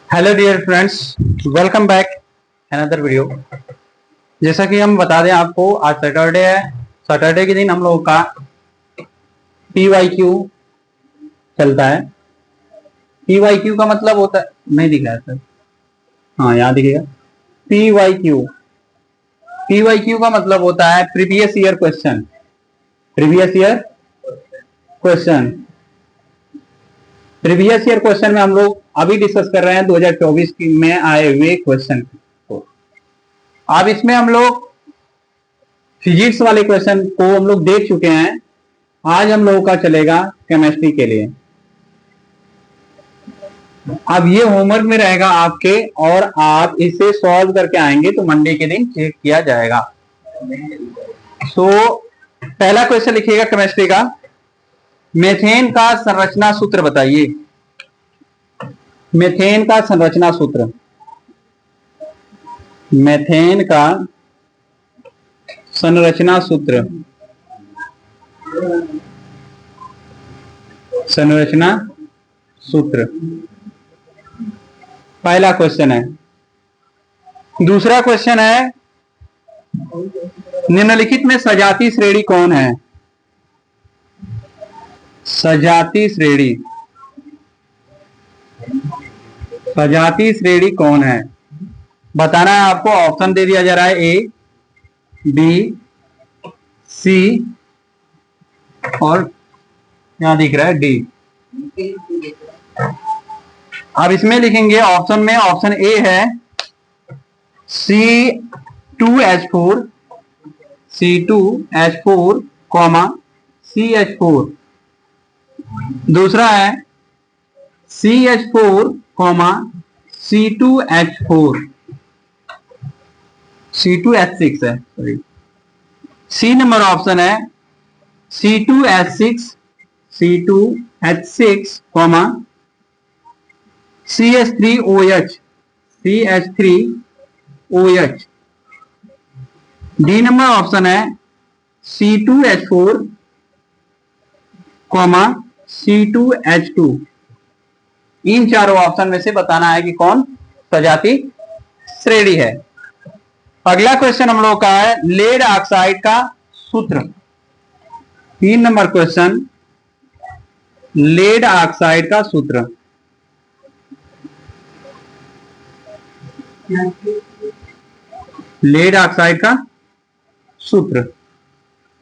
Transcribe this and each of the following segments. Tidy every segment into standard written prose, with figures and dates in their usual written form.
Hello dear friends, welcome back another video. जैसा कि हम बता दें आपको, आज सैटरडे है। सैटरडे के दिन हम लोगों का PYQ चलता है। PYQ का मतलब होता है, नहीं दिख रहा है सर, हाँ यहाँ दिखेगा। PYQ PYQ का मतलब होता है previous year question. Previous year question previous year question में हम लोग अभी डिस्कस कर रहे हैं 2024 में आए हुए क्वेश्चन को। अब इसमें हम लोग फिजिक्स वाले क्वेश्चन को हम लोग देख चुके हैं। आज हम लोगों का चलेगा केमिस्ट्री के लिए। अब ये होमवर्क में रहेगा आपके, और आप इसे सॉल्व करके आएंगे तो मंडे के दिन चेक किया जाएगा। पहला क्वेश्चन लिखिएगा केमिस्ट्री का। मेथेन का संरचना सूत्र बताइए। मेथेन का संरचना सूत्र। मेथेन का संरचना सूत्र। संरचना सूत्र पहला क्वेश्चन है। दूसरा क्वेश्चन है, निम्नलिखित में सजाती श्रेणी कौन है? सजाती श्रेणी। सजाती श्रेणी कौन है बताना है आपको। ऑप्शन दे दिया जा रहा है ए, बी, सी और यहां दिख रहा है डी। अब इसमें लिखेंगे ऑप्शन में, ऑप्शन ए है C2H4 C2H4 CH4। दूसरा है CH4 C2H4 C2H6 है, सॉरी। सी नंबर ऑप्शन है C2H6 C2H6 CH3OH CH3OH। D number option है C2H4 C2H2। इन चारों ऑप्शन में से बताना है कि कौन सजाती श्रेणी है। अगला क्वेश्चन हम लोग का है लेड ऑक्साइड का सूत्र। 3 नंबर क्वेश्चन, लेड ऑक्साइड का सूत्र। लेड ऑक्साइड का सूत्र।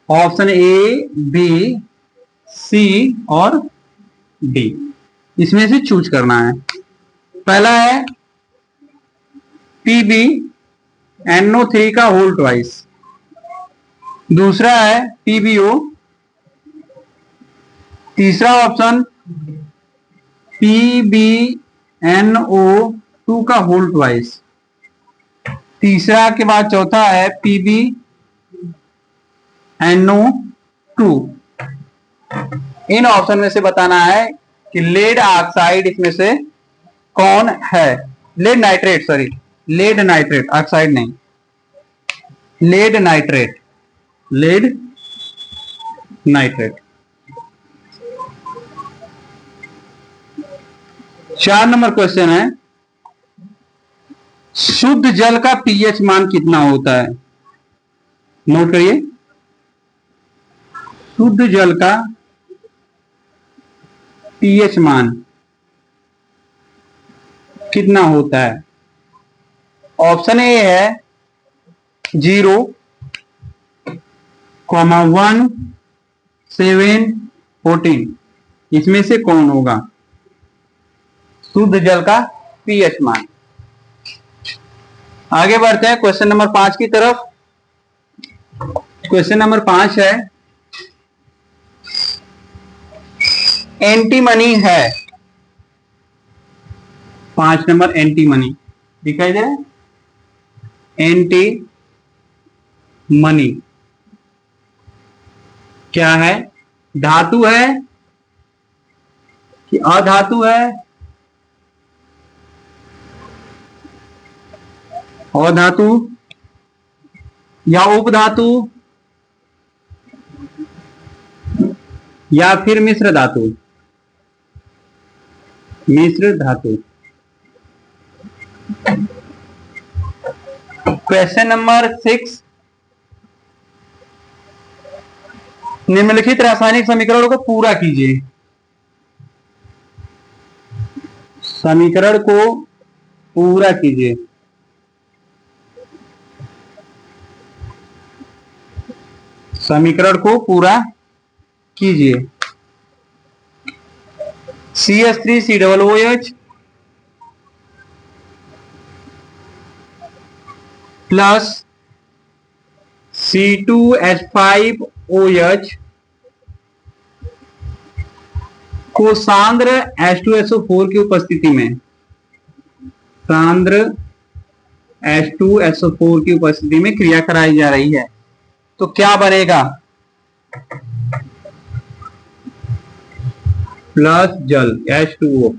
ऑप्शन ए, बी, सी और डी, इसमें से चूज करना है। पहला है PbNO3 का होल ट्वाइस। दूसरा है PbO। तीसरा ऑप्शन PbNO2 का होल ट्वाइस। तीसरा के बाद चौथा है PbNO2। इन ऑप्शन में से बताना है कि लेड ऑक्साइड इसमें से कौन है। Lead nitrate, sorry, lead nitrate, oxide नहीं, lead nitrate. Lead nitrate. 4 number question है, शुद्ध जल का पीएच मान कितना होता है? नोट करिए, शुद्ध जल का पीएच मान कितना होता है? ऑप्शन ए है 0, 1, 7, 14। इसमें से कौन होगा शुद्ध जल का पीएच मान? आगे बढ़ते हैं क्वेश्चन नंबर 5 की तरफ। क्वेश्चन नंबर 5 है, एंटीमनी है। 5 नंबर एंटीमनी दिखाई दे रहा है। एंटीमनी क्या है? धातु है कि अधातु है? अधातु या उपधातु या फिर मिश्र धातु? मिश्र धातु। क्वेश्चन नंबर 6, निम्नलिखित रासायनिक समीकरणों को पूरा कीजिए। समीकरण को पूरा कीजिए। समीकरण को पूरा कीजिए। CH3COOH प्लस C2H5OH को सांद्र H2SO4 की उपस्थिति में, सांद्र H2SO4 की उपस्थिति में क्रिया कराई जा रही है, तो क्या बनेगा? प्लस जल H2O।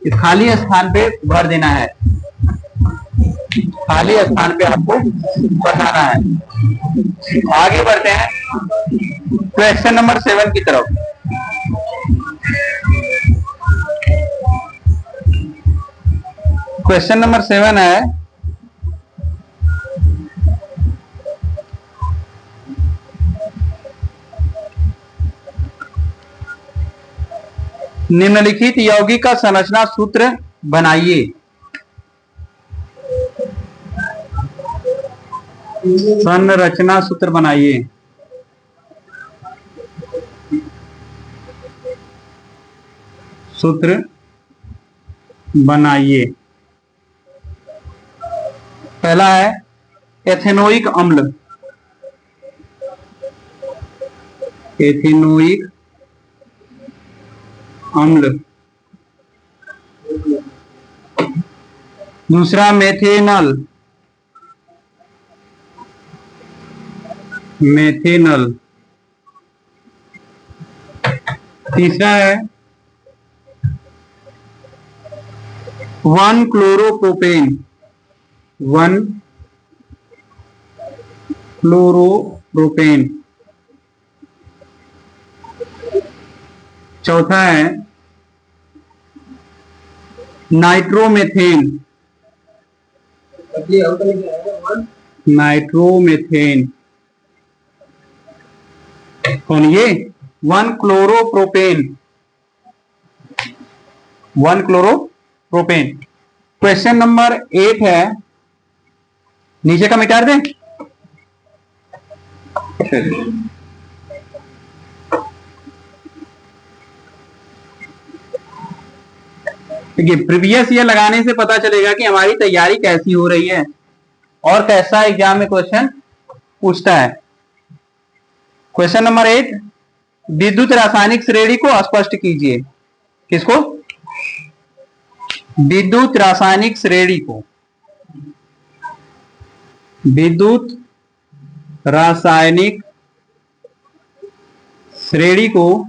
इस खाली स्थान पे भर देना है, खाली स्थान पे आपको बनाना है। आगे बढ़ते हैं क्वेश्चन नंबर 7 की तरफ। क्वेश्चन नंबर 7 है, निम्नलिखित यौगिक का संरचना सूत्र बनाइए। संरचना सूत्र बनाइए। सूत्र बनाइए। पहला है एथेनोइक अम्ल। एथेनोइक अम्ल। दूसरा मेथेनल। मेथेनल। तीसरा है 1-क्लोरोप्रोपेन। 1-क्लोरोप्रोपेन। चौथा है नाइट्रोमेथेन। नाइट्रोमेथेन। कौन ये? 1-क्लोरोप्रोपेन। 1-क्लोरोप्रोपेन। क्वेश्चन नंबर 8 है, नीचे का मिटा दें। देखिए, प्रीवियस ईयर लगाने से पता चलेगा कि हमारी तैयारी कैसी हो रही है और कैसा एग्जाम में क्वेश्चन पूछता है। क्वेश्चन नंबर 8, विद्युत रासायनिक श्रेणी को स्पष्ट कीजिए। किसको? विद्युत रासायनिक श्रेणी को। विद्युत रासायनिक श्रेणी को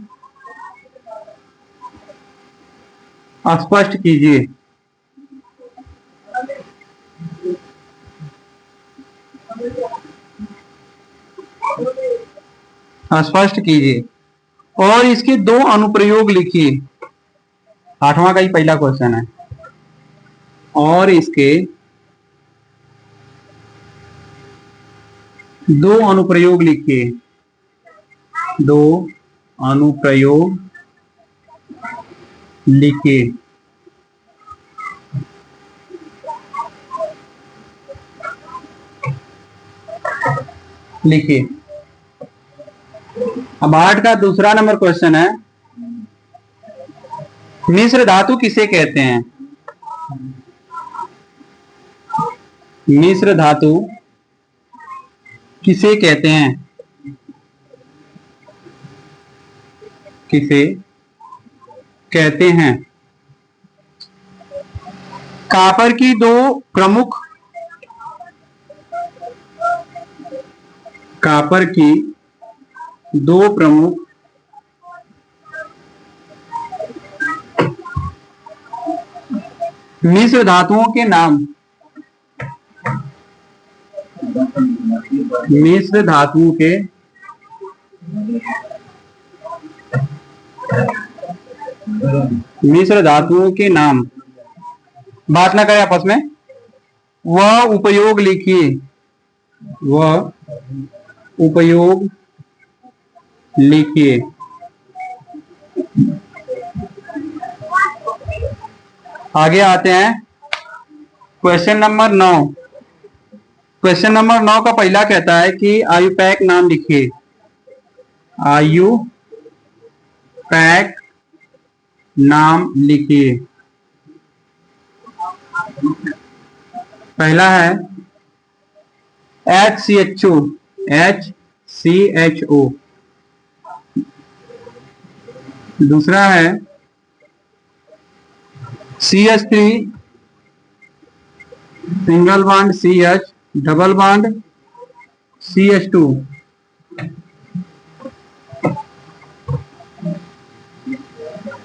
स्पष्ट कीजिए। स्पष्ट कीजिए और इसके 2 अनुप्रयोग लिखिए। 8वां का ही पहला क्वेश्चन है। और इसके 2 अनुप्रयोग लिखिए। 2 अनुप्रयोग लिखिए। लिखिए। अब 8 का दूसरा नंबर क्वेश्चन है, मिश्र धातु किसे कहते हैं? मिश्र धातु किसे कहते हैं? किसे कहते हैं? कॉपर की 2 प्रमुख, कॉपर की 2 प्रमुख मिश्र धातुओं के नाम। मिश्र धातुओं के मिश्र धातुओं के नाम। बात ना करें आपस में। वह उपयोग लिखिए, वह उपयोग लिखिए। आगे आते हैं क्वेश्चन नंबर 9। क्वेश्चन नंबर 9 का पहला कहता है कि आयु पैक नाम लिखिए। आयु पैक नाम लिखिए। पहला है HCHO, HCHO। दूसरा है CH3 single bond CH, double bond CH2।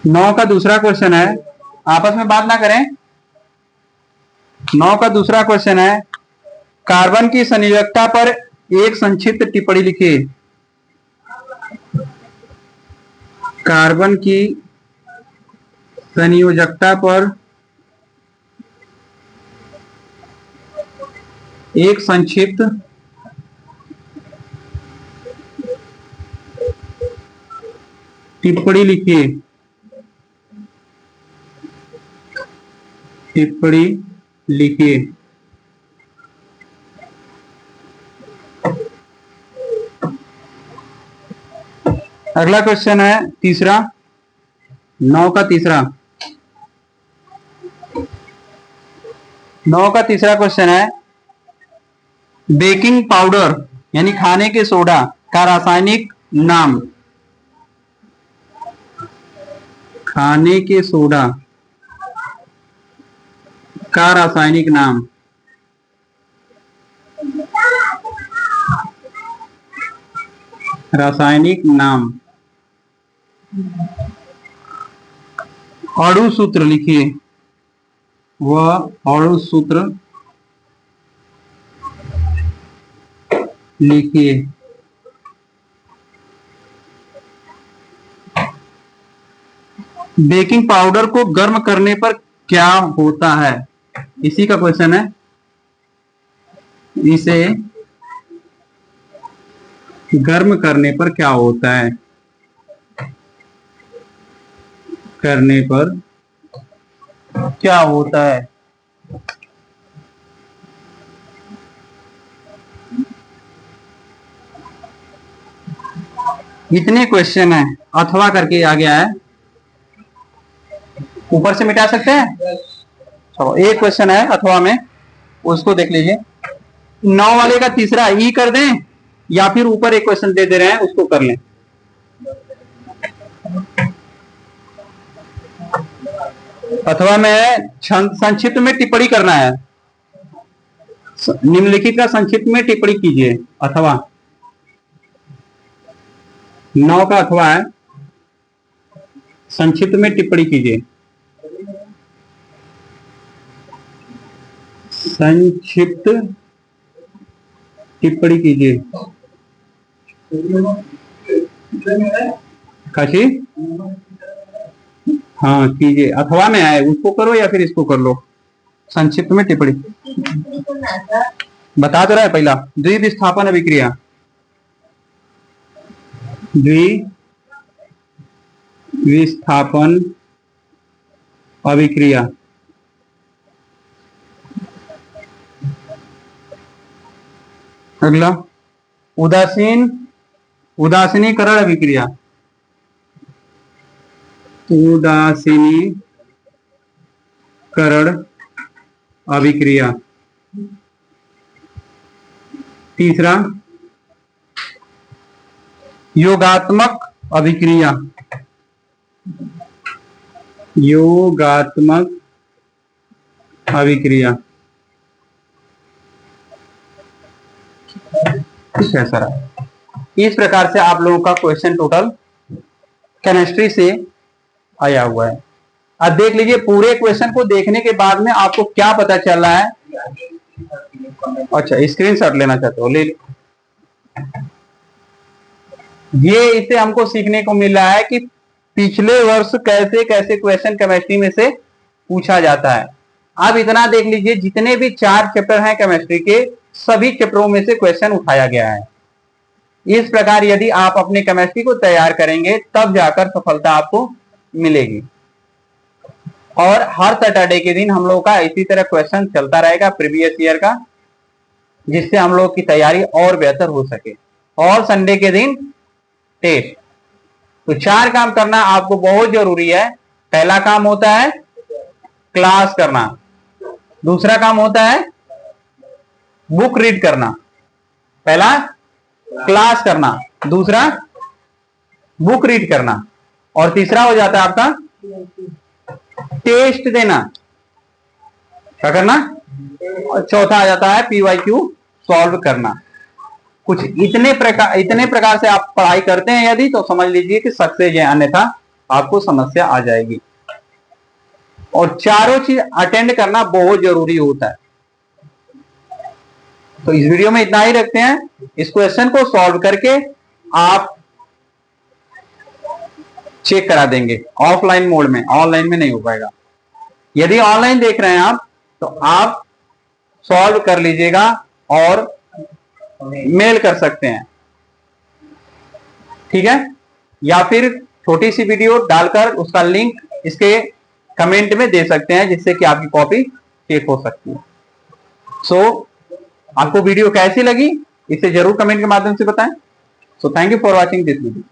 नौ का दूसरा क्वेश्चन है, आपस में बात ना करें। 9 का दूसरा क्वेश्चन है, कार्बन की संयोजकता पर एक संक्षिप्त टिप्पणी लिखिए। कार्बन की संयोजकता पर एक संक्षिप्त टिप्पणी लिखिए। टिप्पणी लिखिए। अगला क्वेश्चन है तीसरा, 9 का तीसरा। 9 का तीसरा क्वेश्चन है, बेकिंग पाउडर यानी खाने के सोडा का रासायनिक नाम। खाने के सोडा का रासायनिक नाम। रासायनिक नाम। अणु सूत्र लिखिए। वह अणु सूत्र लिखिए। बेकिंग पाउडर को गर्म करने पर क्या होता है? इसी का क्वेश्चन है। इसे गर्म करने पर क्या होता है? करने पर क्या होता है? इतने क्वेश्चन है, अथवा करके आ गया है। ऊपर से मिटा सकते हैं। चलो एक क्वेश्चन है अथवा में, उसको देख लीजिए। 9 वाले का तीसरा ई कर दें या फिर ऊपर एक क्वेश्चन दे रहे हैं उसको कर लें। अथवा में संक्षिप्त में टिप्पणी करना है। निम्नलिखित का संक्षिप्त में टिप्पणी कीजिए। अथवा 9 का अथवा है, संक्षिप्त में टिप्पणी कीजिए। संक्षिप्त टिप्पणी कीजिए। काशी हाँ कीजिए। अथवा में आए उसको करो या फिर इसको कर लो। संक्षिप्त में टिप्पणी बता तो रहा है। पहला द्विविस्थापन अभिक्रिया। द्विविस्थापन अभिक्रिया। अगला उदासीनीकरण अभिक्रिया। उदासीनीकरण अभिक्रिया। तीसरा योगात्मक अभिक्रिया। योगात्मक अभिक्रिया। कुछ ऐसा रहा। इस प्रकार से आप लोगों का क्वेश्चन टोटल केमिस्ट्री से आया हुआ है। अब देख लीजिए पूरे क्वेश्चन को देखने के बाद में आपको क्या पता चल रहा है। अच्छा स्क्रीनशॉट लेना चाहते हो ले लो। ये इसे हमको सीखने को मिल रहा है कि पिछले वर्ष कैसे कैसे क्वेश्चन केमिस्ट्री में से पूछा जाता है। अब इतना देख लीजिए, जितने भी 4 चैप्टर हैं केमिस्ट्री के, सभी चैप्टरों में से क्वेश्चन उठाया गया है। इस प्रकार यदि आप अपने केमिस्ट्री को तैयार करेंगे तब जाकर सफलता आपको मिलेगी। और हर सैटरडे के दिन हम लोग का इसी तरह क्वेश्चन चलता रहेगा प्रीवियस ईयर का, जिससे हम लोग की तैयारी और बेहतर हो सके। और संडे के दिन टेस्ट। तो 4 काम करना आपको बहुत जरूरी है। पहला काम होता है क्लास करना, दूसरा काम होता है बुक रीड करना, पहला क्लास करना, दूसरा बुक रीड करना, और तीसरा हो जाता है आपका टेस्ट देना। क्या करना? और चौथा आ जाता है PYQ सॉल्व करना। कुछ इतने प्रकार से आप पढ़ाई करते हैं यदि, तो समझ लीजिए कि सक्सेस है, अन्यथा आपको समस्या आ जाएगी। और चारों चीज अटेंड करना बहुत जरूरी होता है। तो इस वीडियो में इतना ही रखते हैं। इस क्वेश्चन को सॉल्व करके आप चेक करा देंगे ऑफलाइन मोड में, ऑनलाइन में नहीं हो पाएगा। यदि ऑनलाइन देख रहे हैं आप, तो आप सॉल्व कर लीजिएगा और मेल कर सकते हैं, ठीक है? या फिर छोटी सी वीडियो डालकर उसका लिंक इसके कमेंट में दे सकते हैं, जिससे कि आपकी कॉपी चेक हो सकती है। सो आपको वीडियो कैसी लगी इसे जरूर कमेंट के माध्यम से बताएं। So thank you for watching this video.